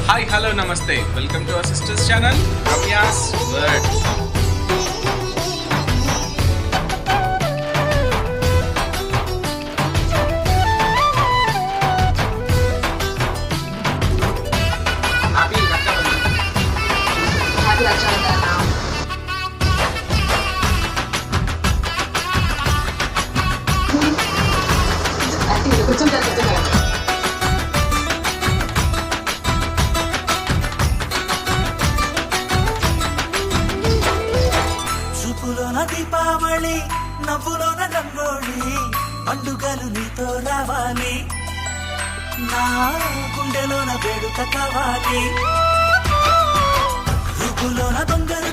Hi hello నమస్తే welcome to our sisters channel Ramya's world. చూపులోన దీపావళి, నవ్వులోన రంగోళి, పండుగలు నీతో రావాలి, నా గుండెలోన వేడుక కావాలి, రూపులోన దొంగలు